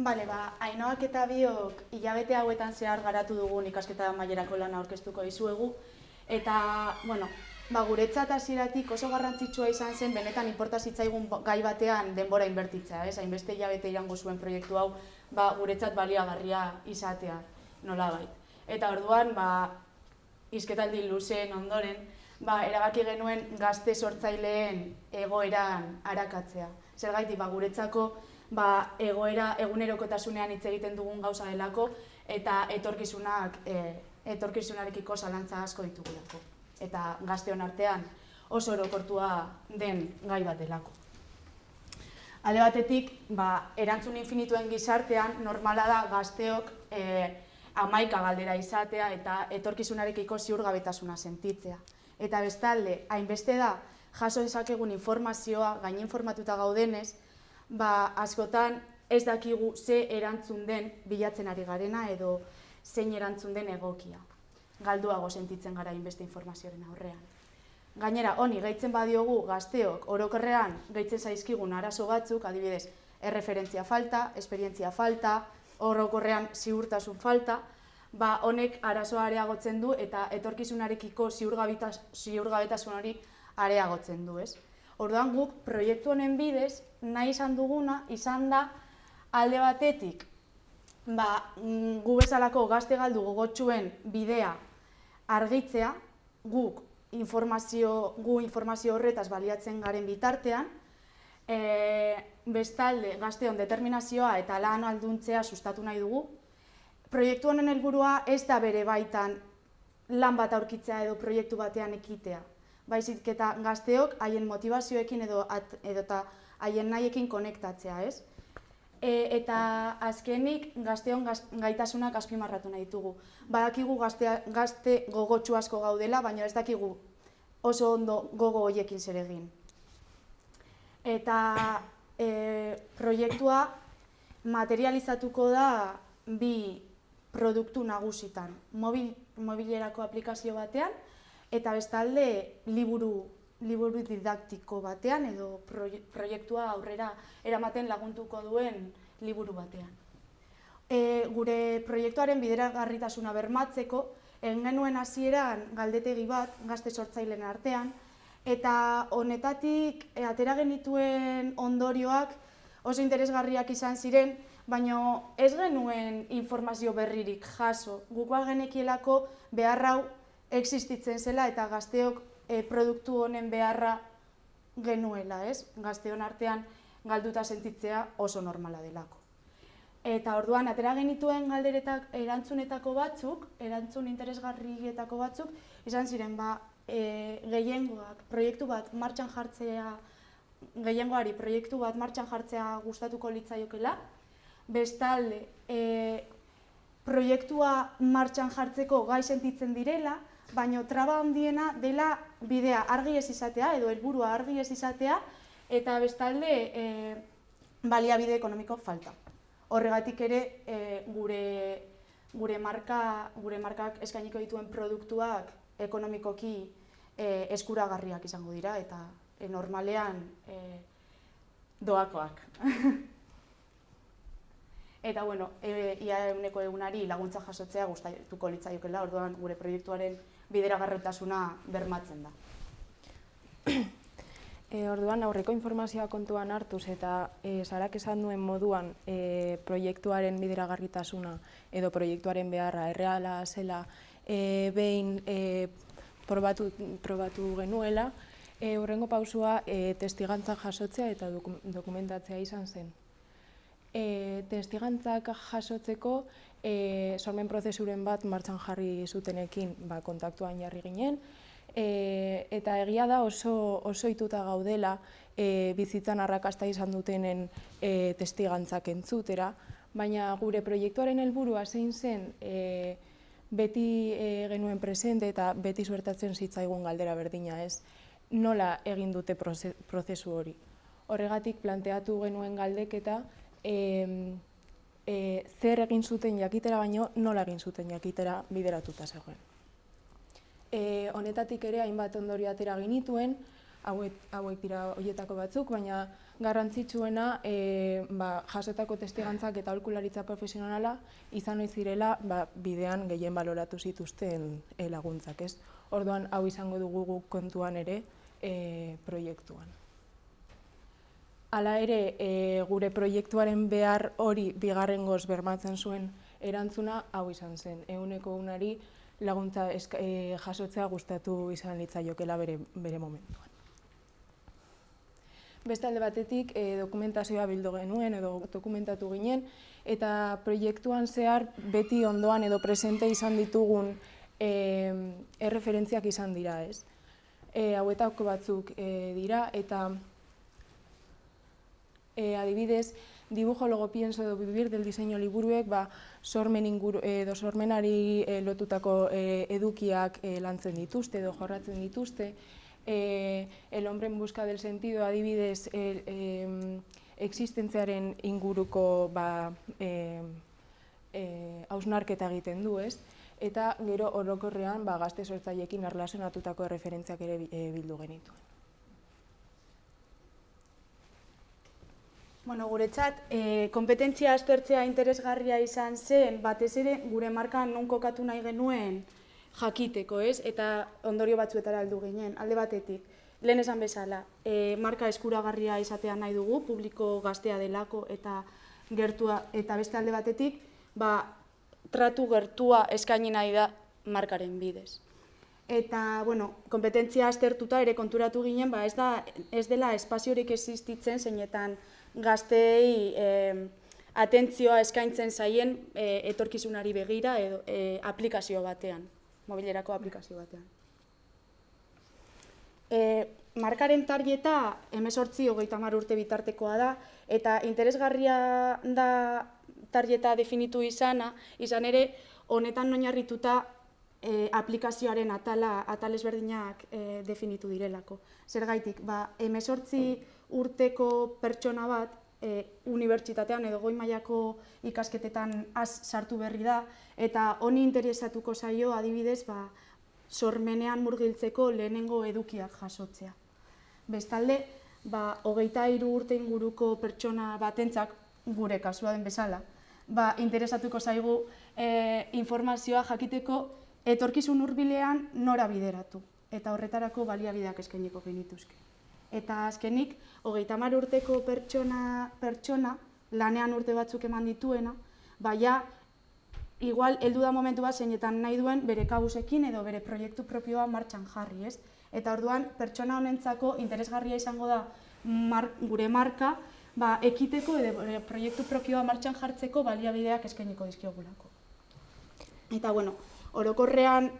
Ainoak eta biok hilabete hauetan zehar garatu dugun ikasketa mailerako lana aurkeztuko dizuegu. Eta, guretzat hasieratik oso garrantzitsua izan zen benetan inporta zitzaigun gai batean denbora inbertitzea, hainbeste hilabete irango zuen proiektu hau, guretzat baliagarria izatea, nolabait. Eta orduan, hizketaldi luzeen ondoren, erabaki genuen gazte sortzaileen egoeran arakatzea. Zergatik, guretzako egoera egunerokotasunean hitz egiten dugun gauza delako eta etorkizunarekiko zalantza asko ditugulako. Eta gazteon artean oso orokortua den gai bat delako. Alde batetik, erantzun infinituen gizartean normala da gazteok 11 galdera izatea eta etorkizunarekiko ziurgabetasuna sentitzea. Eta bestalde, hainbeste da jaso dezakegun informazioa, gain informatuta gaudenez, askotan ez dakigu ze erantzun den bilatzen ari garena edo zein erantzun den egokia. Galduago sentitzen gara hainbeste informazioaren aurrean. Gainera, honi gehitzen badiogu gazteok orokorrean gehitzen zaizkigun arazo batzuk, adibidez, erreferentzia falta, esperientzia falta, orokorrean ziurtasun falta, honek arazoa areagotzen du eta etorkizunarekiko ziurgabetasun hori areagotzen du, ez? Orduan guk proiektu honen bidez nahi izan duguna izan da alde batetik gu bezalako gazte galdu gogotsuen bidea argitzea, guk informazio horretaz baliatzen garen bitartean, bestalde gazteon determinazioa eta lan ahalduntzea sustatu nahi dugu. Proiektu honen helburua ez da bere baitan lan bat aurkitzea edo proiektu batean ekitea. Baizik eta gazteok haien motivazioekin edo haien nahiekin konektatzea, ez? Eta azkenik gazteon gaitasunak azpimarratu nahi ditugu. Badakigu gazte gogotsu asko gaudela, baina ez dakigu oso ondo gogo horiekin zer egin. Eta proiektua materializatuko da bi produktu nagusitan. Mobilerako aplikazio batean, eta bestalde liburu didaktiko batean edo proiektua aurrera eramaten laguntuko duen liburu batean. Gure proiektuaren bideragarritasuna bermatzeko, egin genuen hasieran galdetegi bat gazte sortzaileen artean, eta honetatik atera genituen ondorioak oso interesgarriak izan ziren, baina ez genuen informazio berririk jaso. Guk genekielako behar hau existitzen zela eta gazteok produktu honen beharra genuela, ez? Gazteon artean galduta sentitzea oso normala delako. Eta orduan, atera genituen erantzunetako batzuk, erantzun interesgarrietako batzuk, izan ziren, gehiengoak proiektu bat martxan jartzea, gehiengoari proiektu bat martxan jartzea gustatuko litzaiokela, bestalde, proiektua martxan jartzeko gai sentitzen direla, baina traba handiena dela bidea argi ez izatea edo helburua argi ez izatea eta bestalde baliabide ekonomiko falta. Horregatik ere gure markak eskainiko dituen produktuak ekonomikoki eskuragarriak izango dira eta normalean doakoak. Eta, ia eguneko egunari laguntza jasotzea gustatuko litzaiokela, orduan gure proiektuaren bideragarritasuna bermatzen da. Orduan, aurreko informazioa kontuan hartuz eta Sarak esan duen moduan proiektuaren bideragarritasuna edo proiektuaren beharra erreala zela behin probatu genuela, hurrengo pausua testigantza jasotzea eta dokumentatzea izan zen. Testigantzak jasotzeko sormen prozesuren bat martxan jarri zutenekin kontaktuan jarri ginen, eta egia da oso ohituta gaudela bizitzan arrakasta izan dutenen testigantzak entzutera, baina gure proiektuaren helburua zein zen beti genuen presente eta beti suertatzen zitzaigun galdera berdina, ez? Nola egin dute prozesu hori? Horregatik planteatu genuen galdeketa zer egin zuten jakitera baino nola egin zuten jakitera bideratuta zegoen. Honetatik ere hainbat ondorio atera genituen, hauek dira horietako batzuk, baina garrantzitsuena jasotako testigantzak eta aholkularitza profesionala izan ohi zirela bidean gehien baloratu zituzten laguntzak, ez? Orduan hau izango dugu guk kontuan ere proiektuan. Hala ere, gure proiektuaren behar hori bigarrengoz bermatzen zuen erantzuna hau izan zen. 100%ri laguntza jasotzea gustatu izan litzaiokela bere momentuan. Beste alde batetik, dokumentazioa bildu genuen edo dokumentatu ginen, eta proiektuan zehar beti ondoan edo presente izan ditugun erreferentziak izan dira, ez? Hauetako batzuk dira, eta adibidez, Dibujo, luego pienso edo vivir del diseño liburuek sormenari lotutako edukiak lantzen dituzte edo jorratzen dituzte. El hombre en busca del sentido, adibidez, existentziaren inguruko hausnarketa egiten du, ez? Eta gero orokorrean gazte sortzaileekin erlazionatutako erreferentziak ere bildu genituen. Guretzat, konpetentzia aztertzea interesgarria izan zen, batez ere gure markan non kokatu nahi genuen jakiteko, ez? Eta ondorio batzuetara heldu ginen, alde batetik. Lehen esan bezala, marka eskuragarria izatea nahi dugu, publiko gaztea delako eta gertua, eta beste alde batetik, tratu gertua eskaini nahi da markaren bidez. Eta, konpetentzia aztertuta ere konturatu ginen, ez dela espaziorik existitzen zeinetan gazteei atentzioa eskaintzen zaien etorkizunari begira edo aplikazio batean, mobilerako aplikazio batean. Markaren targeta 18-30 urte bitartekoa da, eta interesgarria da targeta definitu izan ere, honetan oinarrituta aplikazioaren atal ezberdinak definitu direlako. Zergaitik, 18 urteko pertsona bat unibertsitatean edo goi mailako ikasketetan sartu berri da, eta honi interesatuko zaio adibidez sormenean murgiltzeko lehenengo edukiak jasotzea. Bestalde, 23 urte inguruko pertsona batentzak, gure kasua den bezala, interesatuko zaigu informazioa jakiteko etorkizun hurbilean nora bideratu, eta horretarako baliabideak eskainiko genituzke. Eta azkenik, 30 urteko pertsona, lanean urte batzuk eman dituena, igual, heldu da momentu bat zeinetan nahi duen bere kabusekin edo bere proiektu propioa martxan jarri, ez? Eta orduan, pertsona honentzako interesgarria izango da gure marka, ekiteko edo bere proiektu propioa martxan jartzeko baliabideak eskainiko dizkiogulako. Eta, orokorrean,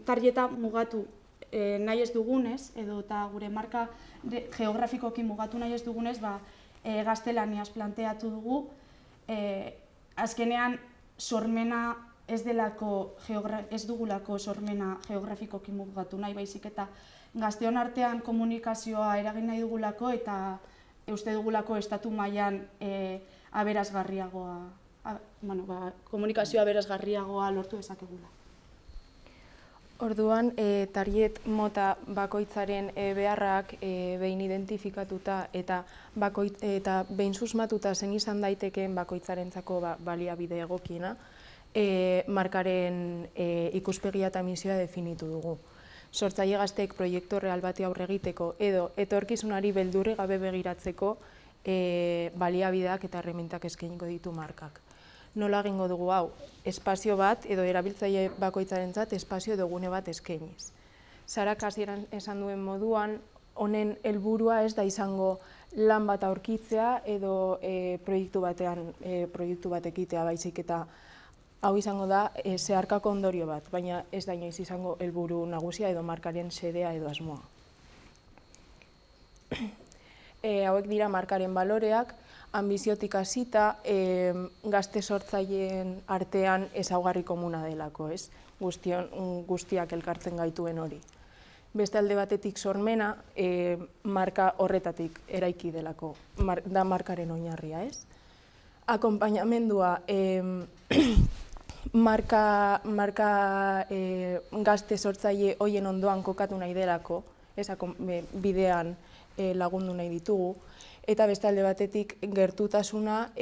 targeta mugatu nahi ez dugunez, edo eta gure marka geografikoki mugatu nahi ez dugunez, gaztelaniaz planteatu dugu. Azkenean, sormena ez dugulako sormena geografikoki mugatu nahi, baizik eta gazteon artean komunikazioa eragin nahi dugulako eta uste dugulako estatu mailan komunikazioa aberasgarriagoa lortu dezakegula. Orduan, target mota bakoitzaren beharrak behin identifikatuta eta behin susmatuta zen izan daitekeen bakoitzarentzako baliabide egokiena, markaren ikuspegia eta misioa definitu dugu. Sortzaile gazteek proiektu real bati aurre egiteko edo etorkizunari beldurri gabe begiratzeko baliabideak eta erremintak eskainiko ditu markak. Nola egingo dugu hau, espazio bat edo erabiltzaile bakoitzarentzat espazio edo gune bat eskainiz. Sarak hasieran esan duen moduan, honen helburua ez da izango lan bat aurkitzea edo proiektu bat ekitea, baizik eta hau izango da zeharkako ondorio bat, baina ez da inoiz izango helburu nagusia edo markaren xedea edo asmoa. Hauek dira markaren baloreak, ambiziotik hasita, gazte sortzaileen artean ezaugarri komuna delako, ez? Guztiak elkartzen gaituen hori. Beste alde batetik sormena, marka horretatik eraiki delako, da markaren oinarria, ez? Akonpainamendua, marka gazte sortzaile hoien ondoan kokatu nahi delako, bidean lagundu nahi ditugu. Eta beste alde batetik gertutasuna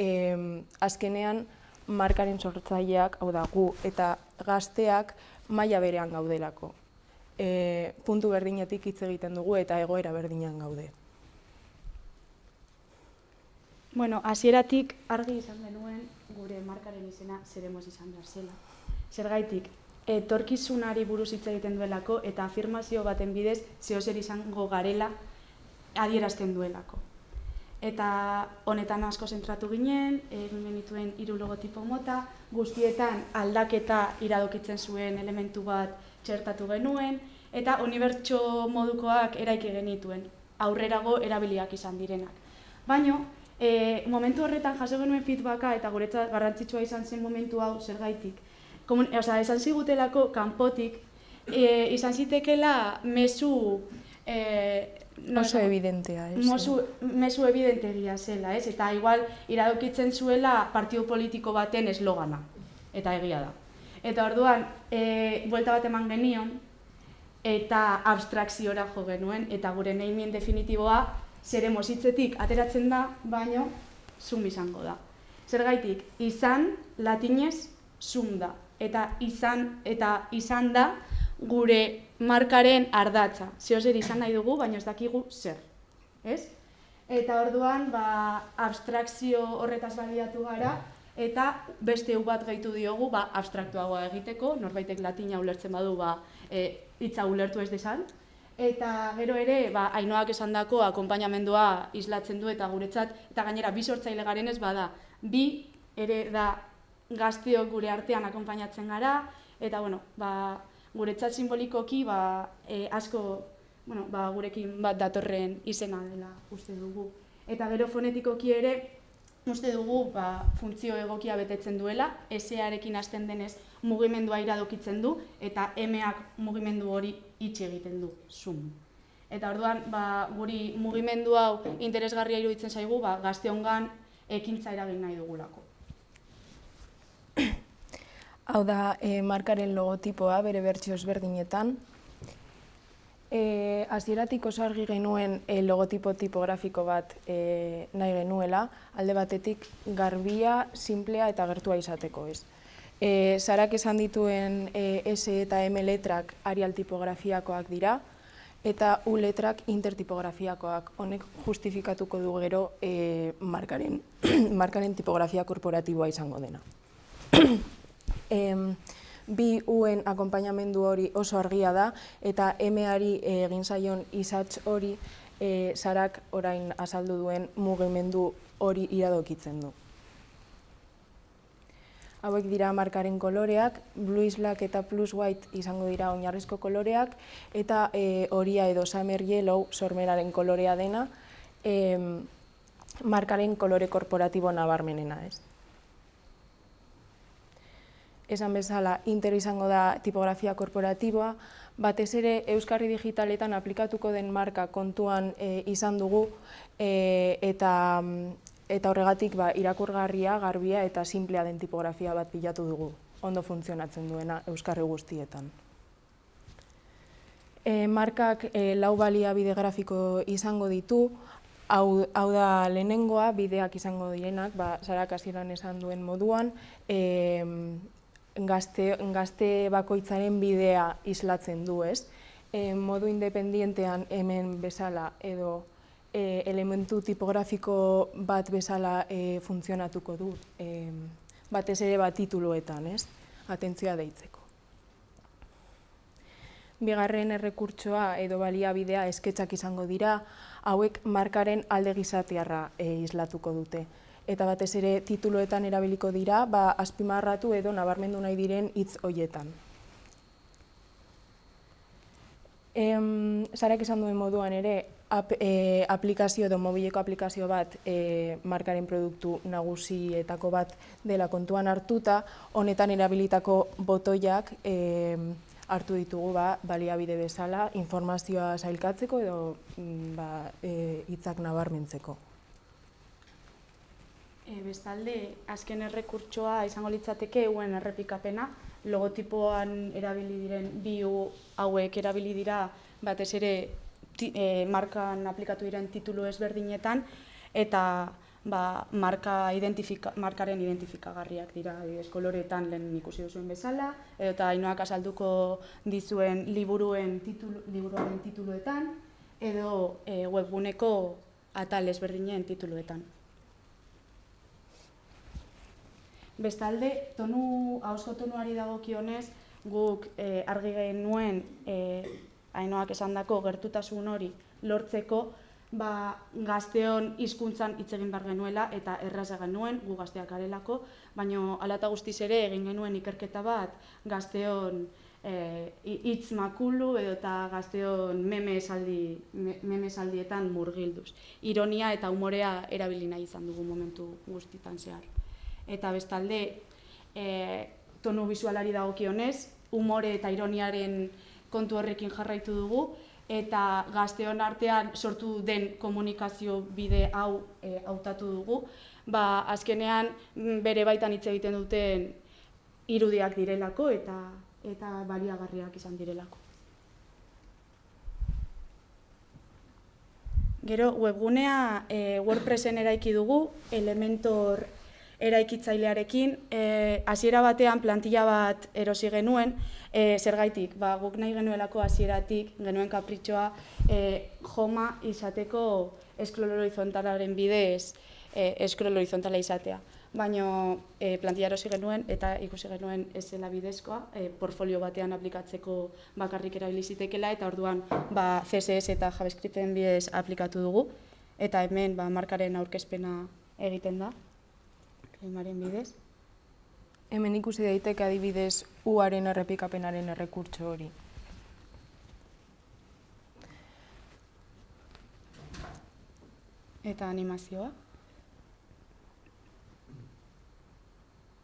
azkenean markaren sortzaileak, hau da gu eta gazteak maila berean gaudelako. Puntu berdinetik hitz egiten dugu eta egoera berdinean gaude. Bueno, hasieratik argi izan genuen gure markaren izena Zeremos izan behar zela. Zergaitik, etorkizunari buruz hitz egiten duelako eta afirmazio baten bidez zeozer izango garela adierazten duelako. Eta honetan asko zentratu ginen, egin genituen 3 logotipo mota, guztietan aldaketa iradokitzen zuen elementu bat txertatu genuen, eta unibertso modukoak eraiki genituen, aurrerago erabiliak izan direnak. Baina, momentu horretan jaso genuen feedbacka eta guretzat garrantzitsua izan zen momentu hau zergaitik. Esan zigutelako kanpotik, izan zitekela mezu oso evidentea, ez? Mezu evidentegia zela, ez? Eta igual iradokitzen zuela partidu politiko baten eslogana, eta egia da. Eta orduan, buelta bat eman genion, eta abstrakziora jo genuen, eta gure naming definitiboa Zeremos hitzetik ateratzen da, baino zum izango da. Zergaitik, izan latinez zum da, eta izan da gure markaren ardatza. Zeozer izan nahi dugu, baina ez dakigu zer. Ez? Eta orduan, abstrakzio horretaz baliatu gara, eta beste bat gehitu diogu abstraktuagoa egiteko, norbaitek latina ulertzen badu hitza ulertu ez dezan. Eta gero ere, Ainoak esandako akonpainamendua islatzen du eta guretzat, eta gainera bi sortzaile garenez bada, bi ere da gazteok gure artean akonpainatzen gara, eta guretzat simbolikoki asko gurekin bat datorren izena dela uste dugu. Eta gero fonetikoki ere uste dugu funtzio egokia betetzen duela, S-arekin hasten denez mugimendua iradokitzen du, eta M-ak mugimendu hori itxi egiten du, zum. Eta orduan, guri mugimendu hau interesgarria iruditzen zaigu, gazteongan ekintza eragin nahi dugulako. Hau da, markaren logotipoa bere bertsio ezberdinetan. Hasieratik oso argi genuen logotipo tipografiko bat nahi genuela, alde batetik garbia, simplea eta gertua izateko, ez. Sarak esan dituen S eta M letrak Arial tipografiakoak dira, eta U letrak intertipografiakoak. Honek justifikatuko du gero markaren tipografia korporatiboa izango dena. Bi U-en akonpainamendu hori oso argia da, eta M-ari egin zaion isats hori Sarak orain azaldu duen mugimendu hori iradokitzen du. Hauek dira markaren koloreak, Blue is Black eta Plus White izango dira oinarrizko koloreak, eta horia edo Summer Yellow sormenaren kolorea dena, markaren kolore korporatibo nabarmenena, ez. Esan bezala, Inter izango da tipografia korporatiboa, batez ere Euskarri digitaletan aplikatuko den marka kontuan izan dugu, eta horregatik irakurgarria, garbia eta simplea den tipografia bat bilatu dugu, ondo funtzionatzen duena Euskarri guztietan. Markak 4 baliabide grafiko izango ditu, hau da lehenengoa, bideak izango direnak, Sarak hasieran esan duen moduan, gazte bakoitzaren bidea islatzen du, ez? Modu independientean hemen bezala edo elementu tipografiko bat bezala funtzionatuko du, batez ere tituluetan, ez? Atentzioa deitzeko. Bigarren errekurtsoa edo baliabidea esketxak izango dira, hauek markaren alde gizatiarra islatuko dute. Eta batez ere tituluetan erabiliko dira, azpimarratu edo nabarmendu nahi diren hitz horietan. Sarak esan duen moduan ere, aplikazio edo mobileko aplikazio bat markaren produktu nagusietako bat dela kontuan hartuta, honetan erabilitako botoiak hartu ditugu baliabide bezala, informazioa sailkatzeko edo hitzak nabarmentzeko. Bestalde, azken errekurtsoa izango litzateke U-en errepikapena, logotipoan erabili diren bi U hauek erabili dira batez ere markan aplikatu diren titulu ezberdinetan, eta markaren identifikagarriak dira, koloreetan lehen ikusi duzuen bezala, eta Ainoak azalduko dizuen liburuaren tituluetan, edo webguneko atal ezberdinen tituluetan. Bestalde, ahozko tonuari dagokionez, guk argi genuen Ainoak esandako gertutasun hori lortzeko, gazteon hizkuntzan hitz egin behar genuela eta erraza genuen, gu gazteak garelako, baina hala eta guztiz ere egin genuen ikerketa bat gazteon hitz makulu edo eta gazteon meme esaldietan murgilduz. Ironia eta umorea erabili nahi izan dugu momentu guztietan zehar. Eta bestalde, tonu bisualari dagokionez, umore eta ironiaren kontu horrekin jarraitu dugu, eta gazteon artean sortu den komunikazio bide hau hautatu dugu, azkenean bere baitan hitz egiten duten irudiak direlako eta baliagarriak izan direlako. Gero, webgunea WordPressen eraiki dugu, Elementor eraikitzailearekin, hasiera batean plantilla bat erosi genuen, zergaitik, guk nahi genuelako hasieratik genuen kapritxoa joma izateko eskrol horizontalaren bidez eskrol horizontala izatea. Baina plantilla erosi genuen eta ikusi genuen ez zela bidezkoa, portfolio batean aplikatzeko bakarrik erabili zitekeela, eta orduan CSS eta JavaScripten bidez aplikatu dugu, eta hemen markaren aurkezpena egiten da. Bidez. Hemen ikusi daiteke adibidez U-aren errepikapenaren errekurtso hori. Eta animazioa.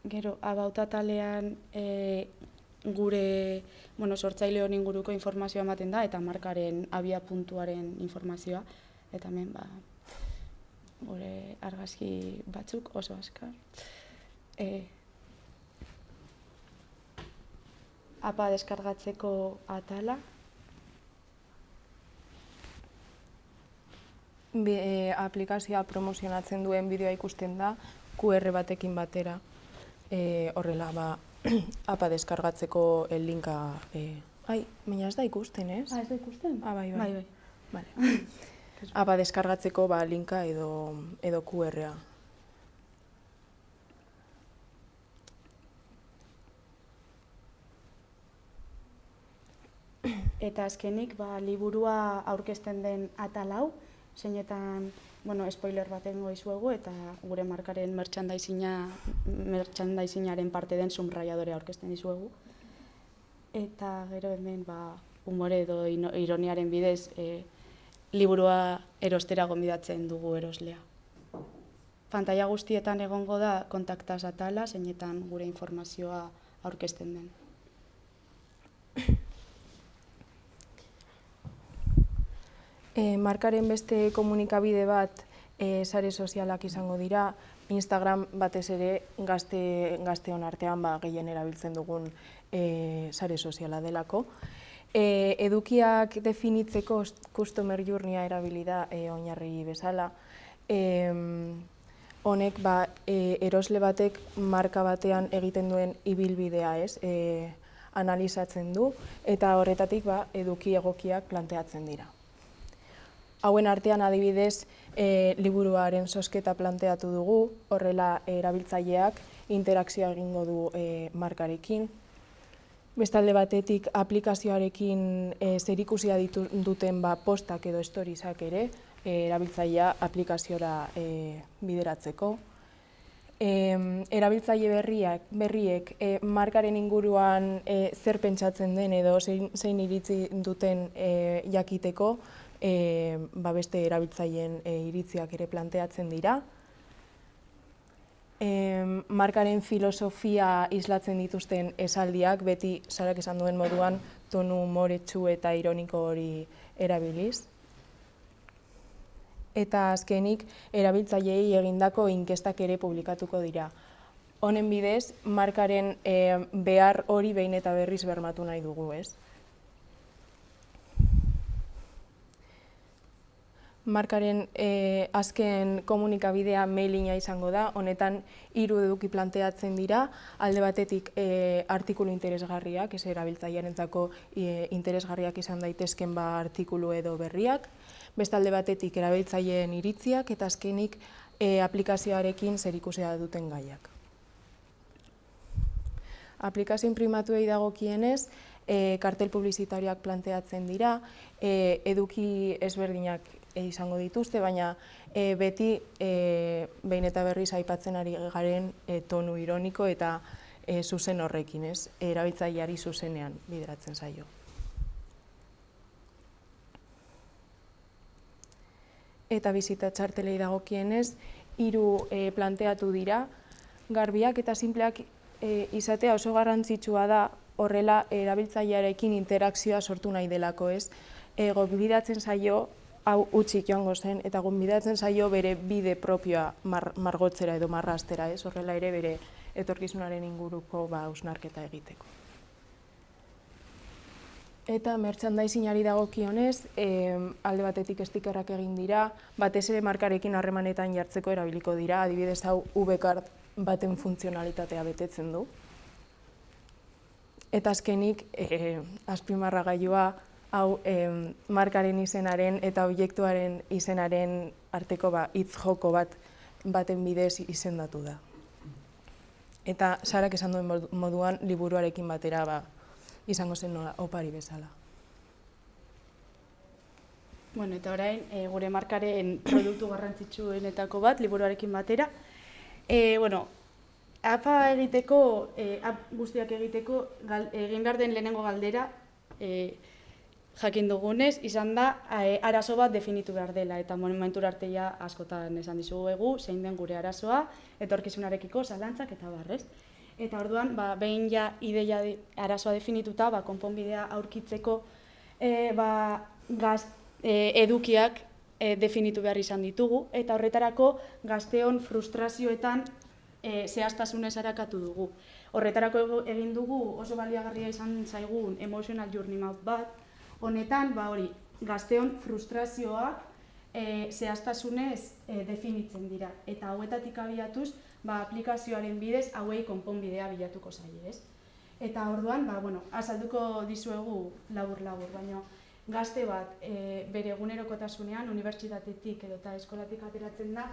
Gero, about atalean gure sortzaile honen inguruko informazioa ematen da, eta markaren abia puntuaren informazioa. Eta hemen, gure argazki batzuk oso azkar. APA deskargatzeko atala. Aplikazioa promozionatzen duen bideoa ikusten da, QR batekin batera. Horrela, APA deskargatzeko linka... baina ez da ikusten, ez? Ez da ikusten? Bai. APA deskargatzeko linka edo QR-a. Eta azkenik, liburua aurkezten den atal hau, zeinetan, spoiler bat egingo dizuegu, eta gure markaren merchandisingaren parte den subrayadorea aurkezten dizuegu. Eta gero hemen, humore edo ironiaren bidez, liburua erostera gonbidatzen dugu eroslea. Pantaila guztietan egongo da kontaktaz atala, zeinetan gure informazioa aurkezten den. Markaren beste komunikabide bat sare sozialak izango dira, Instagram batez ere gazteon artean gehien erabiltzen dugun sare soziala delako. Edukiak definitzeko customer journey-a erabili da oinarri bezala. Honek erosle batek marka batean egiten duen ibilbidea analizatzen du, eta horretatik eduki egokiak planteatzen dira. Hauen artean adibidez liburuaren zozketa planteatu dugu, horrela erabiltzaileak interakzioa egingo du markarekin. Bestalde batetik aplikazioarekin zerikusia duten postak edo storiesak ere erabiltzailea aplikaziora bideratzeko. Erabiltzaile berriek markaren inguruan zer pentsatzen den edo zein iritzi duten jakiteko, beste erabiltzaileen iritziak ere planteatzen dira. Markaren filosofia islatzen dituzten esaldiak, beti Sarak esan duen moduan, tonu umoretsu eta ironiko hori erabiliz. Eta azkenik, erabiltzaileei egindako inkestak ere publikatuko dira. Honen bidez, markaren behar hori behin eta berriz bermatu nahi dugu, ez? Markaren azken komunikabidea mailina izango da, honetan 3 eduki planteatzen dira, alde batetik artikulu interesgarriak, ez erabiltzailearentzako interesgarriak izan daitezken artikulu edo berriak, beste alde batetik erabiltzaileen iritziak, eta azkenik aplikazioarekin zerikusia duten gaiak. Aplikazio inprimatuei dagokienez, kartel publizitarioak planteatzen dira, eduki ezberdinak izango dituzte, baina beti behin eta berriz aipatzen ari garen tonu ironiko eta zuzen horrekin, erabiltzaileari zuzenean bideratzen zaio. Eta bisita txartelei dagokienez, 3 planteatu dira, garbiak eta sinpleak izatea oso garrantzitsua da, horrela erabiltzailearekin interakzioa sortu nahi delako, ez? Gonbidatzen zaio, hau utzik joango zen, eta gonbidatzen zaio bere bide propioa margotzera edo marrastera, ez? Horrela ere bere etorkizunaren inguruko hausnarketa egiteko. Eta merchandisingari dagokionez, alde batetik stikerrak egin dira, batez ere markarekin harremanetan jartzeko erabiliko dira, adibidez hau V-card baten funtzionalitatea betetzen du. Eta azkenik, azpimarragailua, hau markaren izenaren eta objektuaren izenaren arteko hitz joko baten bidez izendatu da. Eta Sarak esan duen moduan, liburuarekin batera izango zen opari bezala. Eta orain, gure markaren produktu garrantzitsuenetako bat, liburuarekin batera. Apa egiteko, guztiak egiteko, egin behar den lehenengo galdera, jakin dugunez, izan da, arazo bat definitu behar dela, eta momentura arte askotan esan dizuegu, zein den gure arazoa, etorkizunarekiko zalantzak eta barrez. Eta orduan, behin ideia arazoa definituta, konponbidea aurkitzeko edukiak definitu behar izan ditugu, eta horretarako gazteon frustrazioetan zehaztasunez arakatu dugu. Horretarako egin dugu oso baliagarria izan zaigun emotional journey map bat, honetan, gazteon frustrazioak zehaztasunez definitzen dira. Eta hauetatik abiatuz, aplikazioaren bidez hauei konponbidea bilatuko zaie, ez? Eta orduan, azalduko dizuegu labur-labur, baina gazte bat bere egunerokotasunean, unibertsitatetik edo eta eskolatik ateratzen da,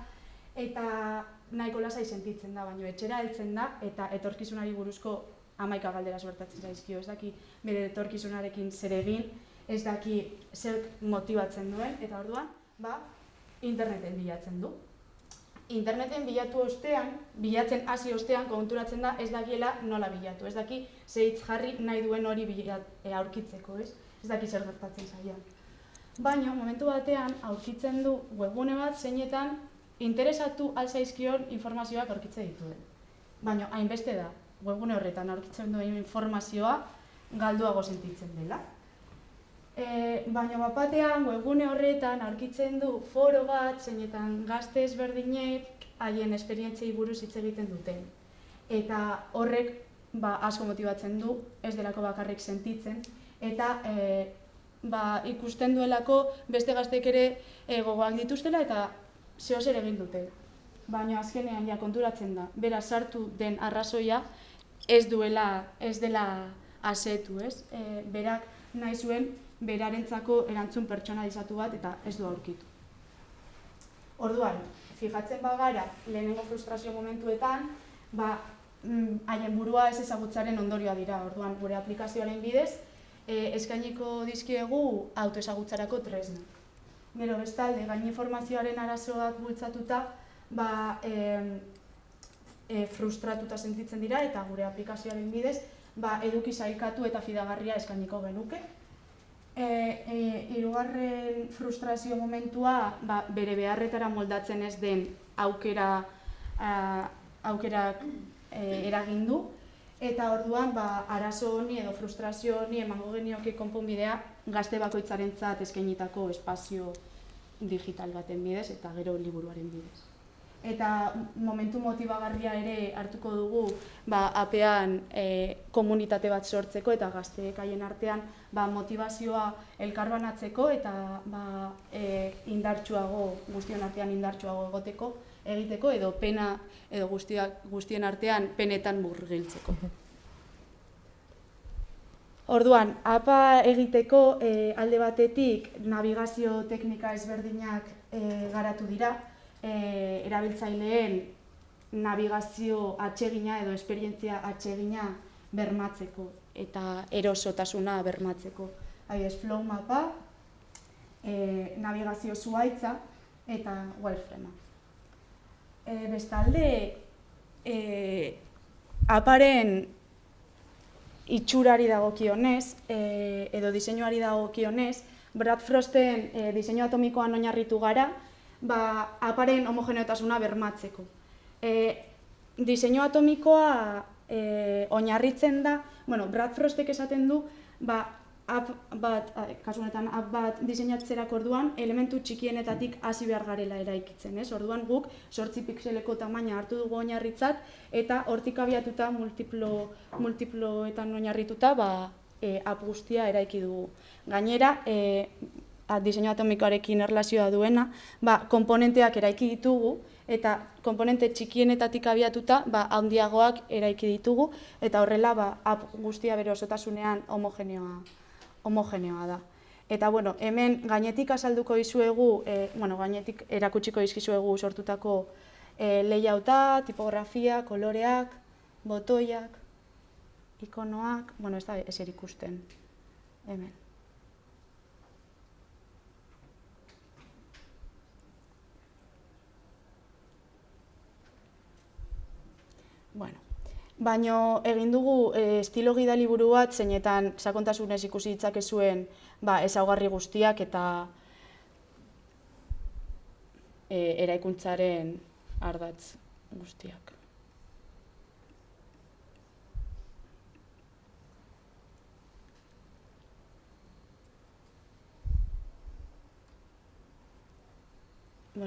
eta nahiko lasai sentitzen da, baina etxera heltzen da, eta etorkizunari buruzko 11 galdera suertatzen zaizkio, ez daki bere etorkizunarekin zer egin, ez daki zer motibatzen duen, eta orduan, interneten bilatzen du. Interneten bilatu ostean, bilatzen hasi ostean, konturatzen da ez dakiela nola bilatu, ez daki ze hitz jarri nahi duen hori aurkitzeko, ez? Ez daki zer gertatzen zaion. Baina, momentu batean, aurkitzen du webgune bat zeinetan interesatu alzaizkion informazioak aurkitzen dituen. Baina, hainbeste da, webgune horretan aurkitzen duen informazioa galduago sentitzen dela. Baina bapatean, webgune horretan aurkitzen du foro bat zeinetan gazte ezberdinek haien esperientziei buruz hitz egiten duten. Eta horrek asko motibatzen du, ez delako bakarrik sentitzen, eta ikusten duelako beste gazteek ere gogoak dituztela eta zehozer egin dute. Baina azkenean konturatzen da, bera sartu den arrazoia ez dela asetu, ez? Berak nahi zuen berarentzako erantzun pertsonalizatu bat eta ez du aurkitu. Orduan, fijatzen bagara lehenengo frustrazio momentuetan, haien burua ez ezagutzaren ondorioa dira. Orduan, gure aplikazioaren bidez, eskainiko dizkiegu autoezagutzarako tresna. Gero bestalde, gain informazioaren arazoak bultzatuta, frustratuta sentitzen dira eta gure aplikazioaren bidez, eduki sailkatu eta fidagarria eskainiko genuke. Hirugarren frustrazio momentua bere beharretara moldatzen ez den aukerak eragin du, eta orduan arazo honi edo frustrazio honi emango genioke konponbidea gazte bakoitzarentzat eskainitako espazio digital baten bidez eta gero liburuaren bidez. eta momentu motibagarria ere hartuko dugu apean komunitate bat sortzeko eta gazteek haien artean motivazioa elkarbanatzeko eta indartsuago, guztion artean indartsuago egiteko edo pena edo guztien artean penetan murgiltzeko. Orduan, APA egiteko alde batetik nabigazio teknika ezberdinak garatu dira, erabiltzaileen nabigazio atsegina edo esperientzia atsegina bermatzeko eta erosotasuna bermatzeko. Adibidez, flow mapa, nabigazio zuhaitza eta wireframe. Bestalde, APAren itxurari dagokionez edo diseinuari dagokionez, Brad Frosten diseinu atomikoan oinarritu gara, APAren homogeneotasuna bermatzeko. Diseinu atomikoa oinarritzen da, Brad Frostek esaten du, kasu honetan app bat diseinatzerako orduan elementu txikienetatik hasi behar garela eraikitzen, ez? Orduan guk 8 pixeleko tamaina hartu dugu oinarritzat eta hortik abiatuta multiploetan oinarrituta app guztia eraiki dugu. Gainera, diseinu atomikoarekin erlazioa duena, konponenteak eraiki ditugu eta konponente txikienetatik abiatuta handiagoak eraiki ditugu eta horrela app guztia bere osotasunean homogeneoa da. Eta hemen gainetik azalduko dizuegu, gainetik erakutsiko dizkizuegu sortutako layouta, tipografia, koloreak, botoiak, ikonoak, ez da ezer ikusten hemen. Baina egin dugu estilo gida liburu bat zeinetan sakontasunez ikusi ditzakezuen ezaugarri guztiak eta eraikuntzaren ardatz guztiak.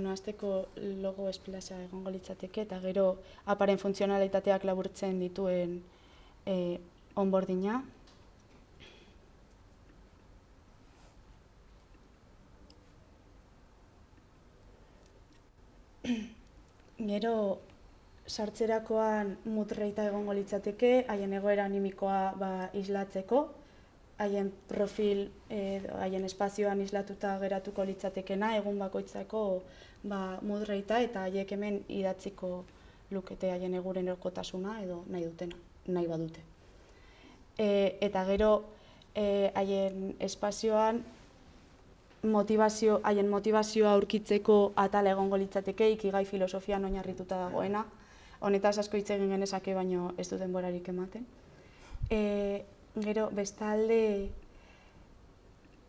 Hasteko logo esplasa egongo litzateke eta gero APAren funtzionalitateak laburtzen dituen onboardinga. Gero sartzerakoan mood rate egongo litzateke, haien egoera animikoa islatzeko, haien profil, haien espazioan islatuta geratuko litzatekena, egun bakoitzako mood rate eta haiek hemen idatziko lukete haien eguren erkotasuna edo nahi badute. Eta gero haien espazioan haien motivazioa aurkitzeko atala egongo litzateke, ikigai filosofian oinarrituta dagoena. Honetaz asko hitz egin genezake, baino ez du denborarik ematen. Gero, bestalde,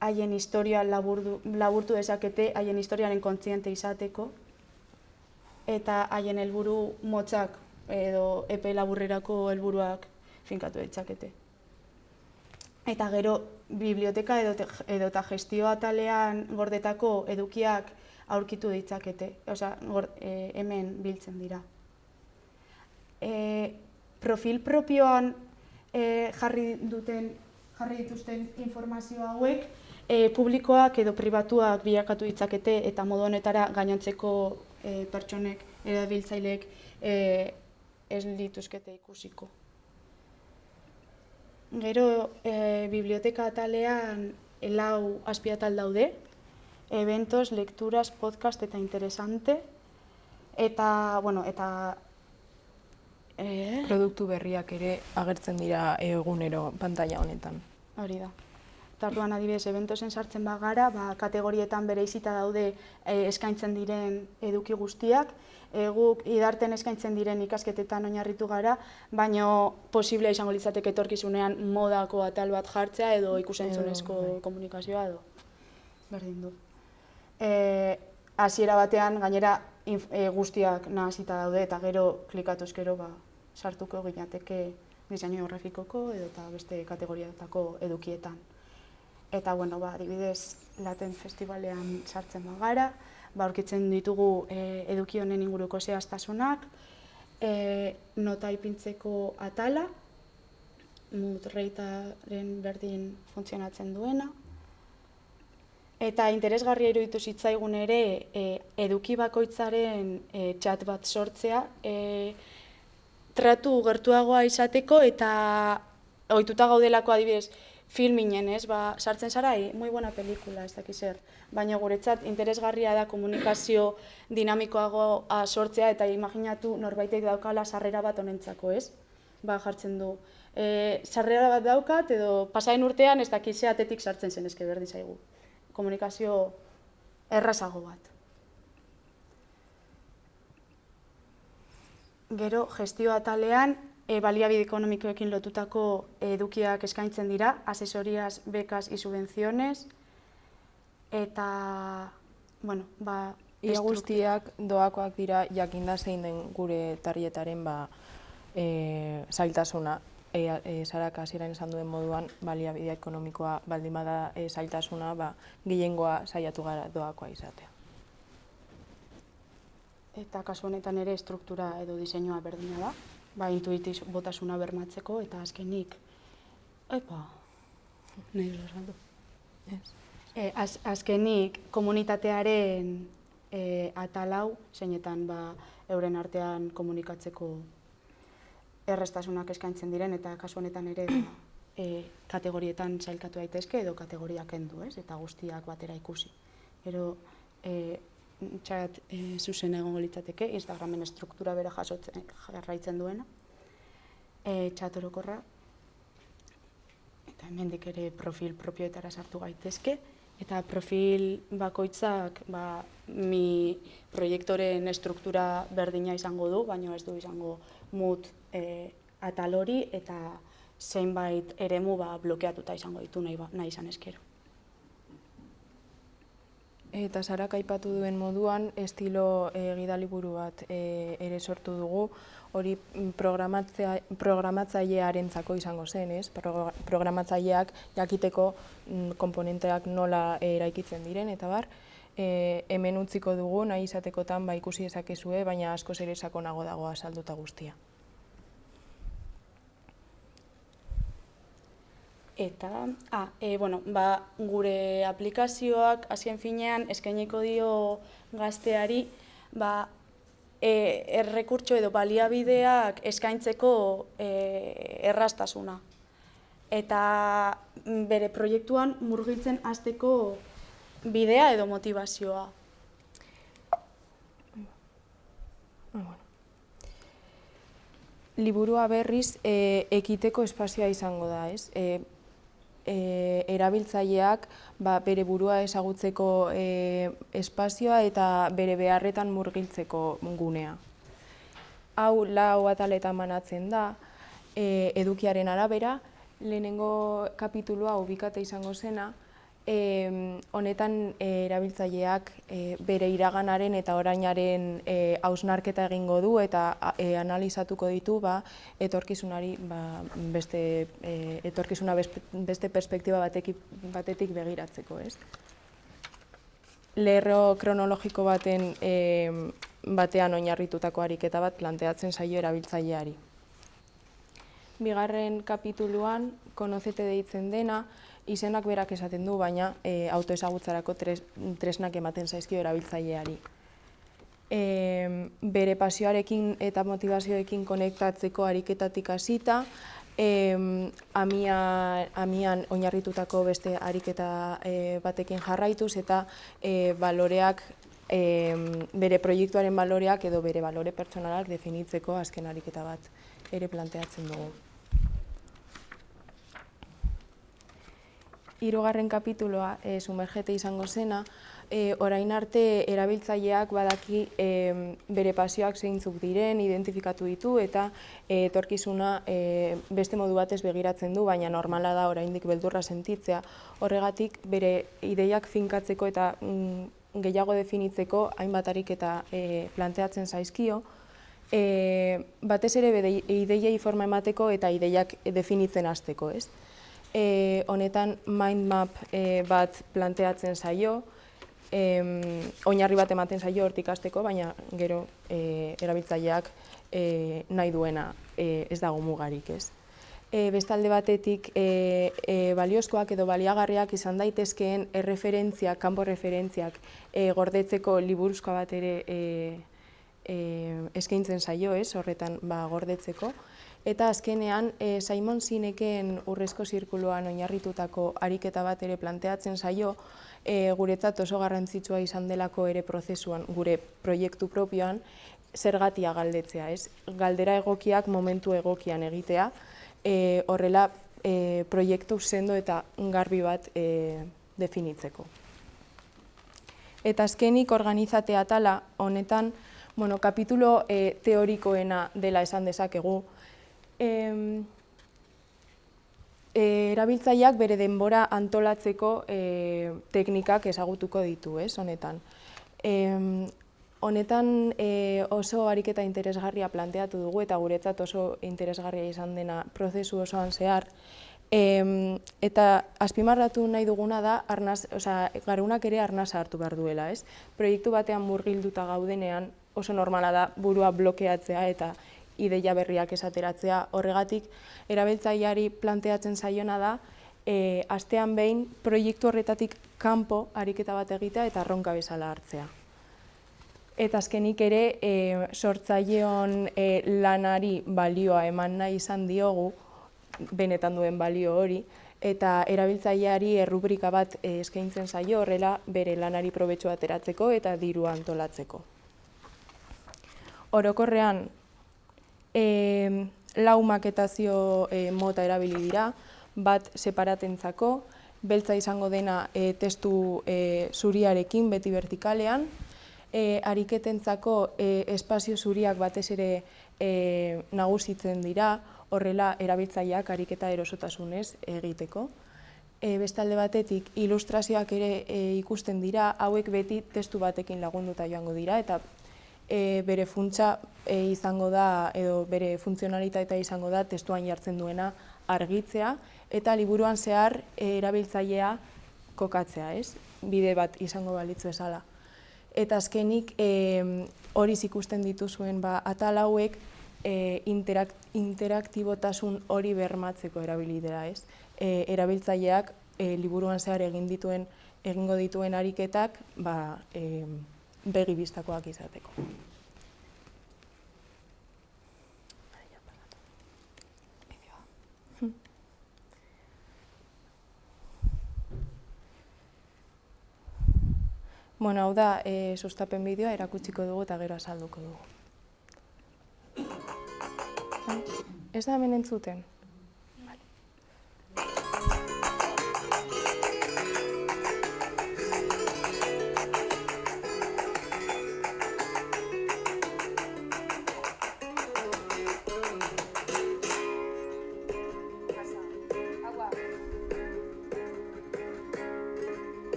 haien historia laburtu dezakete, haien historiaren kontziente izateko, eta haien helburu motzak edo epe laburrerako helburuak finkatu ditzakete. Eta gero, biblioteka edota gestio atalean gordetako edukiak aurkitu ditzakete, hemen biltzen dira. Profil propioan jarri dituzten informazio hauek publikoak edo pribatuak bilakatu ditzakete eta modu honetara gainontzeko pertsonek edo erabiltzaileek ez lituzkete ikusiko. Gero biblioteka atalean 4 azpiatal daude, eventos, lecturas, podcast eta interesante, eta produktu berriak ere agertzen dira egunero pantalla honetan. Hori da. Orduan adibidez, eventosen sartzen bagara, kategorietan bereizita daude eskaintzen diren eduki guztiak, guk idarten eskaintzen diren ikasketetan oinarritu gara, baina posible izango litzateke etorkizunean modako atal bat jartzea edo ikusentzunezko komunikazioa edo berdin du. Hasiera batean gainera guztiak nahasita daude eta gero klikatuz gero sartuko ginateke diseinu grafikoko edo eta beste kategoriatako edukietan. Eta, adibidez, Laten Festivalean sartzen bagara, aurkitzen ditugu eduki honen inguruko zehaztasunak, nota ipintzeko atala, Reitaren berdin funtzionatzen duena, eta interesgarria iruditu zitzaigun ere eduki bakoitzaren txat bat sortzea, tratu gertuagoa izateko eta ohituta gaudelako adibidez filminen, sartzen zara, muy buena pelikula, ez dakiz zer, baina guretzat interesgarria da komunikazio dinamikoagoa sortzea eta imaginatu norbaitek daukala sarrera bat honentzako, ez? Jartzen du, sarrera bat daukat edo pasaren urtean ez dakiz ze atetik sartzen zen, eske berdin zaigu. Komunikazio errazago bat. Gero, gestio atalean, baliabide ekonomikoekin lotutako edukiak eskaintzen dira, asesorias, bekas y subvenciones, eta, Ia guztiak doakoak dira jakinda zein den gure tarjetaren zailtasuna. Sarak hasieran esan duen moduan, baliabide ekonomikoa baldin bada zailtasuna, gehiengoa saiatu gara doakoa izatea. Eta kasu honetan ere struktura edo diseinua berdina da, intuitibotasuna bermatzeko, eta azkenik, nahi dut esan du. Azkenik komunitatearen atalau, zeinetan euren artean komunikatzeko errestasunak eskaintzen diren, eta kasu honetan ere kategorietan sailkatu daitezke edo kategoriak kendu, eta guztiak batera ikusi. Gero, txat zuzen egongo litzateke, Instagramen struktura bera jarraitzen duena, txat orokorra, eta hemendik ere profil propioetara sartu gaitezke, eta profil bakoitzak mi proiektoren struktura berdina izango du, baina ez du izango mood atal hori, eta zeinbait eremu blokeatuta izango ditu nahi izan eskero. Eta Sarak aipatu duen moduan, estilo gidaliburu bat ere sortu dugu, hori programatzailearentzako izango zen, ez? Programatzaileak jakiteko komponenteak nola eraikitzen diren, eta bar, hemen utziko dugu, nahi izatekotan ikusi dezakezue, baina askoz ere sakonago dago azalduta guztia. Eta, gure aplikazioak azken finean eskainiko dio gazteari errekurtso edo baliabideak eskaintzeko erraztasuna. Eta bere proiektuan murgiltzen hasteko bidea edo motivazioa. Liburua berriz ekiteko espazioa izango da, ez? Erabiltzaileak bere burua ezagutzeko espazioa eta bere beharretan murgiltzeko gunea. Hau 4 ataletan banatzen da, edukiaren arabera, lehenengo kapitulua ubikata izango zena, honetan erabiltzaileak bere iraganaren eta orainaren hausnarketa egingo du eta analizatuko ditu etorkizunari beste perspektiba batetik begiratzeko, ez? Lerro kronologiko batean oinarritutako ariketa bat planteatzen zaio erabiltzaileari. Bigarren kapituluan, konozete deitzen dena, izenak berak esaten du, baina autoezagutzarako tresnak ematen zaizkio erabiltzaileari. Bere pasioarekin eta motivazioekin konektatzeko ariketatik hasita, amian oinarritutako beste ariketa batekin jarraituz eta baloreak, bere proiektuaren baloreak edo bere balore pertsonalak definitzeko azken ariketa bat ere planteatzen dugu. Hirugarren kapituloa, sumergete izango zena, orain arte erabiltzaileak badaki bere pasioak zeintzuk diren, identifikatu ditu eta etorkizuna beste modu batez begiratzen du, baina normala da oraindik beldurra sentitzea. Horregatik bere ideiak finkatzeko eta gehiago definitzeko hainbat ariketa planteatzen zaizkio, batez ere bere ideiei forma emateko eta ideiak definitzen hasteko, ez? Honetan mind map bat planteatzen zaio, oinarri bat ematen zaio hortik hasteko, baina gero erabiltzaileak nahi duena ez dago mugarik, ez. Bestalde batetik, baliozkoak edo baliagarriak izan daitezkeen erreferentziak, kanpo referentziak gordetzeko liburuzko bat ere eskaintzen zaio, ez, horretan gordetzeko. Eta azkenean, Simon Sineken urrezko zirkuluan oinarritutako ariketa bat ere planteatzen zaio, guretzat oso garrantzitsua izan delako ere prozesuan, gure proiektu propioan, zergatia galdetzea, ez? Galdera egokiak momentu egokian egitea, horrela proiektu sendo eta garbi bat definitzeko. Eta azkenik organizate atala honetan, kapitulo teorikoena dela esan dezakegu, erabiltzaileak bere denbora antolatzeko teknikak ezagutuko ditu, ez, honetan. Honetan oso ariketa interesgarria planteatu dugu eta guretzat oso interesgarria izan dena prozesu osoan zehar. Eta azpimarratu nahi duguna da, garunak ere arnasa hartu behar duela, ez? Proiektu batean murgilduta gaudenean oso normala da burua blokeatzea eta ideia berriak esateratzea. Horregatik, erabiltzaileari planteatzen zaiona da, astean behin proiektu horretatik kanpo ariketa bat egitea eta erronka bezala hartzea. Eta azkenik ere, sortzaileon lanari balioa eman nahi izan diogu, benetan duen balio hori, eta erabiltzaileari errubrika bat eskaintzen zaio horrela bere lanari probetxua ateratzeko eta dirua antolatzeko. Orokorrean, lau maketazio mota erabili dira, bat separatentzako, beltza izango dena testu zuriarekin, beti vertikalean, ariketentzako espazio zuriak batez ere nagusitzen dira, horrela erabiltzaileak ariketa erosotasunez egiteko. Bestalde batetik, ilustrazioak ere ikusten dira, hauek beti testu batekin lagunduta joango dira, eta bere funtsa izango da, edo bere funtzionalitatea izango da testuan jartzen duena argitzea, eta liburuan zehar erabiltzailea kokatzea, ez? Bide bat izango balitz bezala. Eta azkenik, horiz ikusten dituzuen atal hauek interaktibotasun hori bermatzeko erabili dira, ez? Erabiltzaileak liburuan zehar egingo dituen ariketak begi bistakoak izateko. Bueno, hau da, sustapen bideoa erakutsiko dugu eta gero azalduko dugu. Ez da hemen entzuten?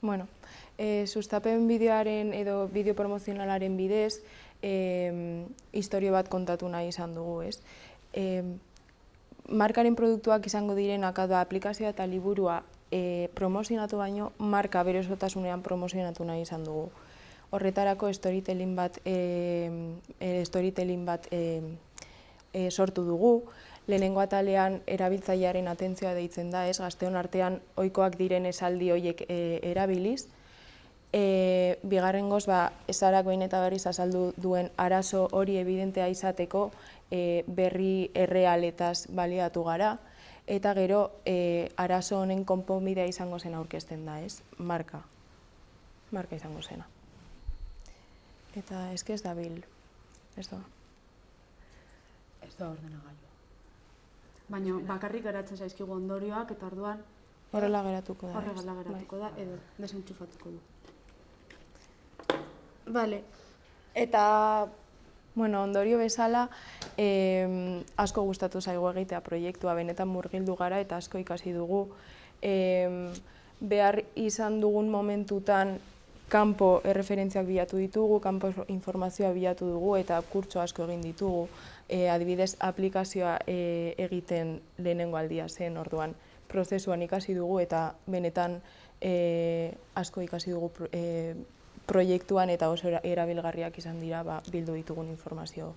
Bueno, sustapen bideoaren edo bideo promozionalaren bidez, istorio bat kontatu nahi izan dugu, ez? Markaren produktuak izango direnak, da aplikazioa eta liburua promozionatu baino, marka bere osotasunean promozionatu nahi izan dugu. Horretarako storytelling bat sortu dugu. Lehenengo atalean erabiltzailearen atentzioa deitzen da, ez, gazteon artean ohikoak diren esaldi horiek erabiliz. Bigarrengoz, Sarak behin eta berriz azaldu duen arazo hori evidentea izateko berri errealetaz baliatu gara, eta gero arazo honen konponbidea izango zen aurkezten da, ez? Marka izango zena. Eta ez dabil, ez da? Ez da ordenagailua. Baina bakarrik geratzen zaizkigu ondorioak eta orduan horrela geratuko da. Horrela geratuko da, edo desentxufatuko du. Bale, eta ondorio bezala, asko gustatu zaigu egitea proiektua, benetan murgildu gara eta asko ikasi dugu. Behar izan dugun momentutan kanpo erreferentziak bilatu ditugu, kanpo informazioa bilatu dugu eta kurtso asko egin ditugu. Adibidez, aplikazioa egiten lehenengo aldia zen, orduan prozesuan ikasi dugu eta benetan asko ikasi dugu proiektuan eta oso erabilgarriak izan dira bildu ditugun informazio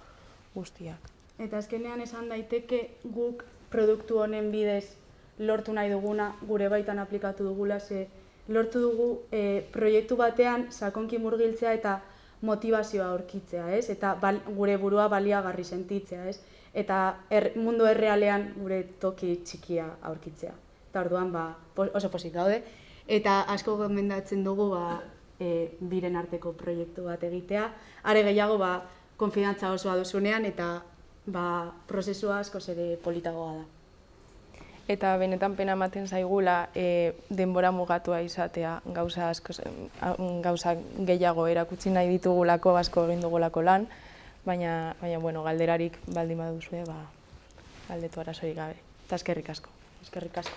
guztiak. Eta azkenean esan daiteke guk produktu honen bidez lortu nahi duguna gure baitan aplikatu dugula, ze lortu dugu proiektu batean sakonki murgiltzea eta motivazioa aurkitzea, ez? Eta gure burua baliagarri sentitzea, ez? Eta mundu errealean gure toki txikia aurkitzea. Eta orduan oso pozik gaude. Eta asko gomendatzen dugu biren arteko proiektu bat egitea. Are gehiago konfidantza osoa duzunean eta prozesua askoz ere politagoa da. Eta benetan pena ematen zaigula denbora mugatua izatea, gauza gehiago erakutsi nahi ditugulako, asko egin dugulako lan, baina galderarik baldin baduzue, galdetu arazorik gabe. Eta eskerrik asko. Eskerrik asko.